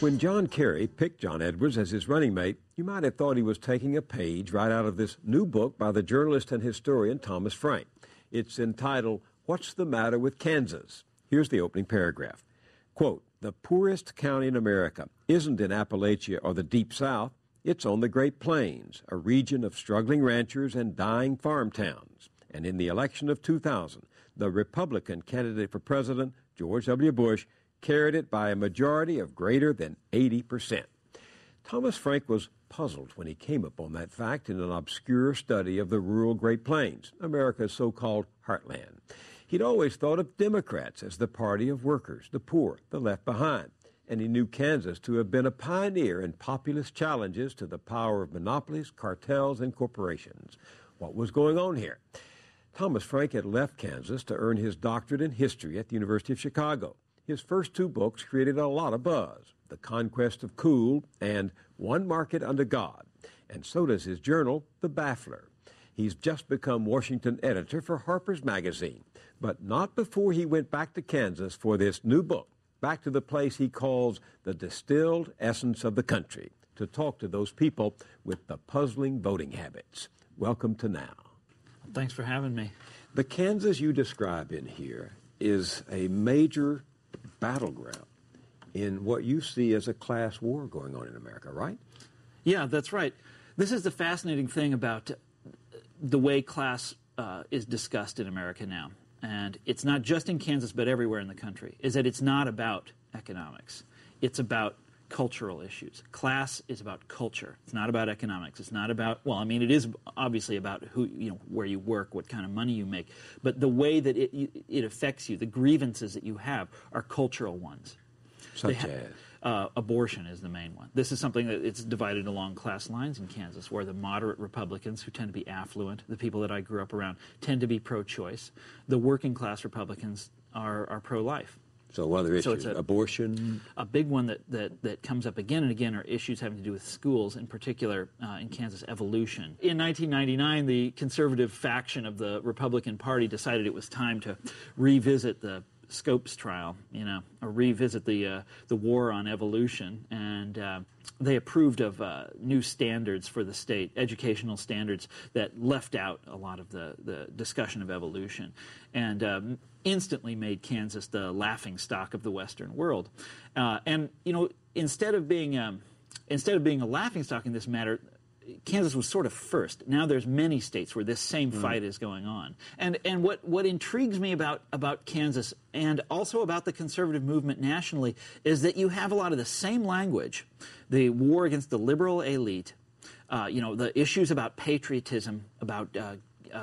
When John Kerry picked John Edwards as his running mate, you might have thought he was taking a page right out of this new book by the journalist and historian Thomas Frank. It's entitled, What's the Matter with Kansas? Here's the opening paragraph. Quote, the poorest county in America isn't in Appalachia or the Deep South. It's on the Great Plains, a region of struggling ranchers and dying farm towns. And in the election of 2000, the Republican candidate for president, George W. Bush, carried it by a majority of greater than 80%. Thomas Frank was puzzled when he came upon that fact in an obscure study of the rural Great Plains, America's so-called heartland. He'd always thought of Democrats as the party of workers, the poor, the left behind, and he knew Kansas to have been a pioneer in populist challenges to the power of monopolies, cartels, and corporations. What was going on here? Thomas Frank had left Kansas to earn his doctorate in history at the University of Chicago. His first two books created a lot of buzz, The Conquest of Cool and One Market Under God. And so does his journal, The Baffler. He's just become Washington editor for Harper's Magazine, but not before he went back to Kansas for this new book, back to the place he calls the distilled essence of the country, to talk to those people with the puzzling voting habits. Welcome to Now. Thanks for having me. The Kansas you describe in here is a major battleground in what you see as a class war going on in America, right? Yeah, that's right. This is the fascinating thing about the way class is discussed in America now. And it's not just in Kansas, but everywhere in the country, is that it's not about economics. It's about cultural issues. Class is about culture. It's not about economics. It's not about, well, I mean, it is obviously about who, where you work, what kind of money you make, but the way that it affects you, the grievances that you have are cultural ones. Such as? Abortion is the main one. This is something that it's divided along class lines in Kansas, where the moderate Republicans, who tend to be affluent, the people that I grew up around, tend to be pro-choice. The working class Republicans are pro-life. So what other issues? Abortion? A big one that comes up again and again are issues having to do with schools, in particular in Kansas, evolution. In 1999, the conservative faction of the Republican Party decided it was time to revisit the Scopes trial, or revisit the war on evolution, and they approved of new standards for the state, educational standards that left out a lot of the discussion of evolution, and instantly made Kansas the laughingstock of the Western world. And instead of being a laughingstock in this matter, Kansas was sort of first. Now there's many states where this same fight is going on. And what intrigues me about Kansas and also about the conservative movement nationally is that you have a lot of the same language, the war against the liberal elite, the issues about patriotism, about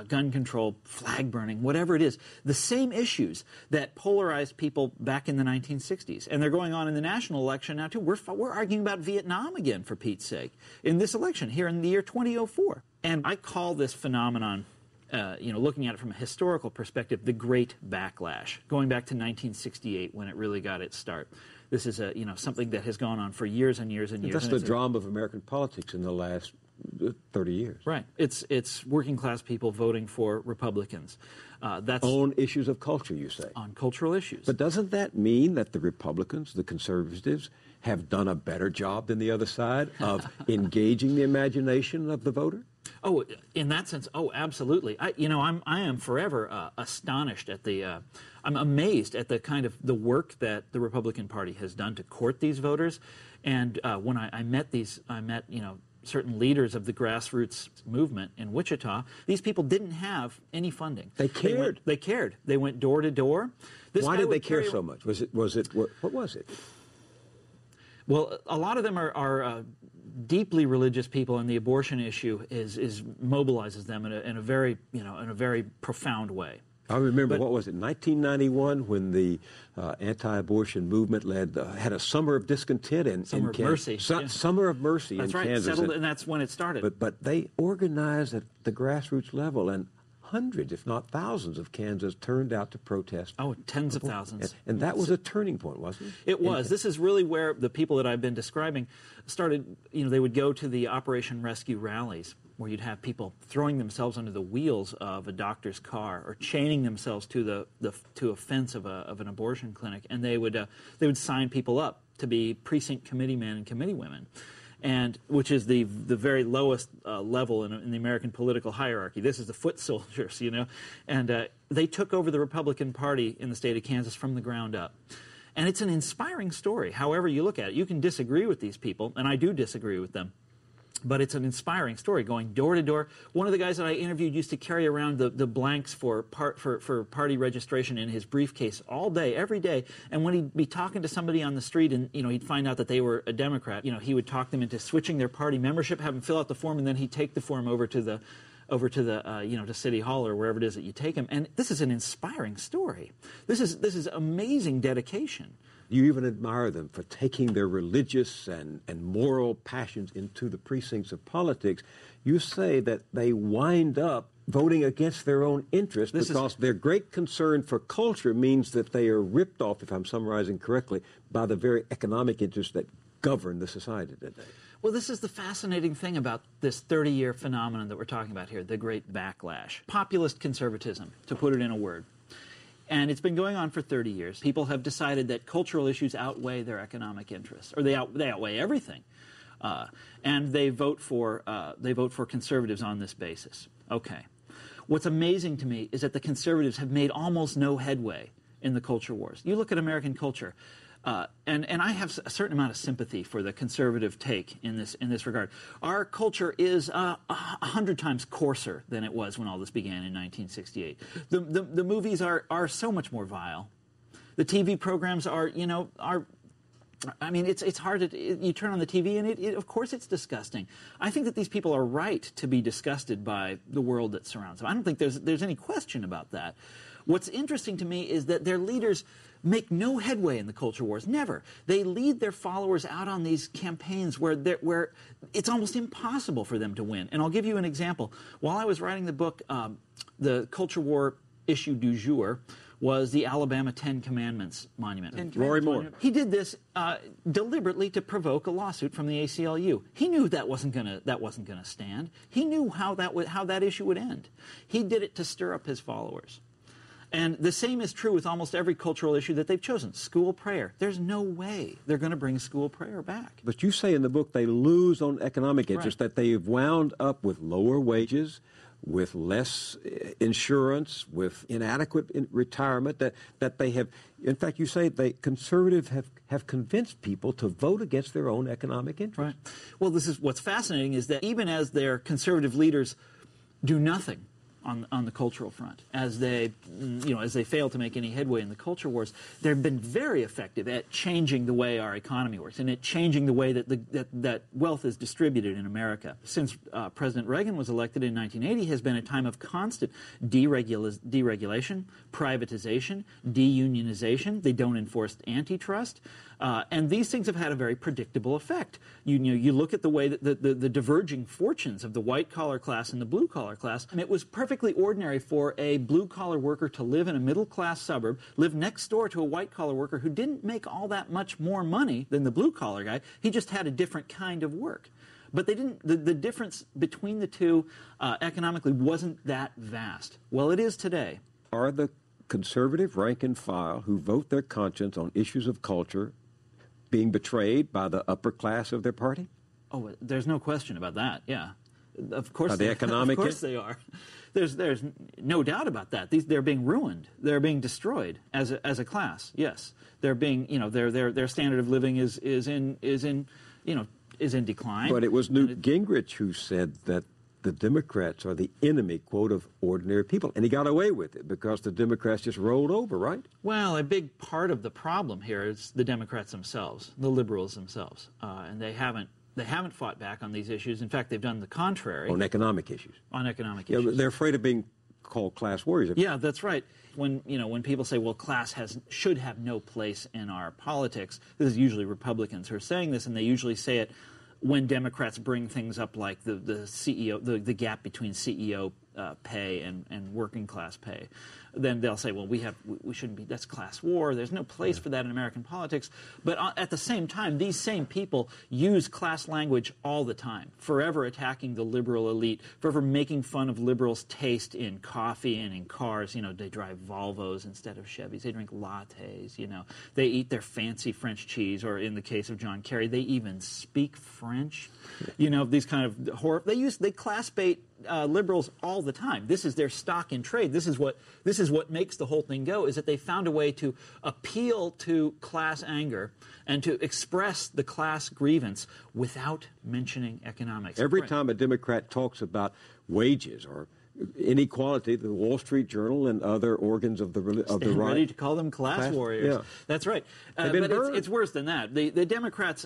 gun control, flag burning, whatever it is, the same issues that polarized people back in the 1960s. And they're going on in the national election now, too. We're arguing about Vietnam again, for Pete's sake, in this election here in the year 2004. And I call this phenomenon, looking at it from a historical perspective, the Great Backlash, going back to 1968 when it really got its start. This is something that has gone on for years and years and years. That's the drama of American politics in the last 30 years. Right. It's working class people voting for Republicans. That's on issues of culture, you say? On cultural issues. But doesn't that mean that the Republicans, the conservatives, have done a better job than the other side of engaging the imagination of the voter? Oh, in that sense, absolutely. I am forever astonished at I'm amazed at the kind of the work that the Republican Party has done to court these voters. And when I met certain leaders of the grassroots movement in Wichita, these people didn't have any funding. They cared. They cared. They went door to door. Why did they care so much? What was it? Well, a lot of them are deeply religious people, and the abortion issue mobilizes them in a very profound way. I remember, what was it, 1991, when the anti-abortion movement had a summer of discontent in Mercy. Summer of Mercy in Kansas. That's right, and that's when it started. But they organized at the grassroots level, and hundreds, if not thousands, of Kansas turned out to protest. Oh, tens of thousands. And that was a turning point, wasn't it? It was. This is really where the people that I've been describing started, they would go to the Operation Rescue rallies, where you'd have people throwing themselves under the wheels of a doctor's car or chaining themselves to to a fence of an abortion clinic, and they would sign people up to be precinct committee men and committee women, and which is the very lowest level in the American political hierarchy. This is the foot soldiers, you know, and they took over the Republican Party in the state of Kansas from the ground up. And it's an inspiring story, however you look at it. You can disagree with these people, and I do disagree with them. But it's an inspiring story, going door to door. One of the guys that I interviewed used to carry around the blanks for party registration in his briefcase all day, every day. And when he'd be talking to somebody on the street and, you know, he'd find out that they were a Democrat, you know, he would talk them into switching their party membership, have them fill out the form, and then he'd take the form over to to City Hall or wherever it is that you take them. And this is an inspiring story. This is amazing dedication. You even admire them for taking their religious and moral passions into the precincts of politics. You say that they wind up voting against their own interests because their great concern for culture means that they are ripped off, if I'm summarizing correctly, by the very economic interests that govern the society today. Well, this is the fascinating thing about this 30-year phenomenon that we're talking about here, the great backlash. Populist conservatism, to put it in a word. And it's been going on for 30 years. People have decided that cultural issues outweigh their economic interests, or they outweigh everything. And they vote for conservatives on this basis. Okay. What's amazing to me is that the conservatives have made almost no headway in the culture wars. You look at American culture, and I have a certain amount of sympathy for the conservative take in this regard. Our culture is 100 times coarser than it was when all this began in 1968. The movies are so much more vile. The TV programs are I mean, it's hard to, you turn on the TV and of course it's disgusting. I think that these people are right to be disgusted by the world that surrounds them. I don't think there's any question about that. What's interesting to me is that their leaders make no headway in the culture wars, never. They lead their followers out on these campaigns where it's almost impossible for them to win. And I'll give you an example. While I was writing the book, the culture war issue du jour was the Alabama 10 Commandments Monument. Rory Moore. He did this deliberately to provoke a lawsuit from the ACLU. He knew that wasn't gonna stand. He knew how that issue would end. He did it to stir up his followers. And the same is true with almost every cultural issue that they've chosen. School prayer. There's no way they're going to bring school prayer back. But you say in the book they lose on economic interest, right, that they've wound up with lower wages, with less insurance, with inadequate retirement, that they have, in fact, you say conservatives have convinced people to vote against their own economic interests. Right. Well, this is what's fascinating is that even as their conservative leaders do nothing on the cultural front, as they fail to make any headway in the culture wars, they've been very effective at changing the way our economy works and at changing the way that wealth is distributed in America. Since President Reagan was elected in 1980, has been a time of constant deregulation, privatization, deunionization. They don't enforce antitrust. And these things have had a very predictable effect. You look at the way that the diverging fortunes of the white-collar class and the blue-collar class, and it was perfectly ordinary for a blue-collar worker to live in a middle-class suburb, live next door to a white-collar worker who didn't make all that much more money than the blue-collar guy. He just had a different kind of work. But they didn't. The difference between the two economically wasn't that vast. Well, it is today. Are the conservative rank and file who vote their conscience on issues of culture being betrayed by the upper class of their party? Oh, there's no question about that. Yeah, of course. By the economic, of course they are. There's no doubt about that. They're being ruined. They're being destroyed as a class. Yes, they're being. Their standard of living is in decline. But it was Newt Gingrich who said that the Democrats are the enemy, quote, of ordinary people. And he got away with it because the Democrats just rolled over, right? Well, a big part of the problem here is the Democrats themselves, the liberals themselves. And they haven't fought back on these issues. In fact, they've done the contrary. On economic issues. On economic issues. They're afraid of being called class warriors. Yeah, that's right. When people say, well, class should have no place in our politics, this is usually Republicans who are saying this, and they usually say it when Democrats bring things up like the CEO, the gap between CEO pay and working class pay, then they'll say, well, we shouldn't be, that's class war. There's no place for that in American politics. But at the same time, these same people use class language all the time, forever attacking the liberal elite, forever making fun of liberals' taste in coffee and in cars. You know, they drive Volvos instead of Chevys. They drink lattes, you know. They eat their fancy French cheese, or in the case of John Kerry, they even speak French. You know, these kind of they class bait liberals all the time. This is their stock in trade. This is what makes the whole thing go, is that they found a way to appeal to class anger and to express the class grievance without mentioning economics. Every time a Democrat talks about wages or inequality, the Wall Street Journal and other organs of the right ready to call them class warriors. Yeah. That's right. But it's worse than that. The Democrats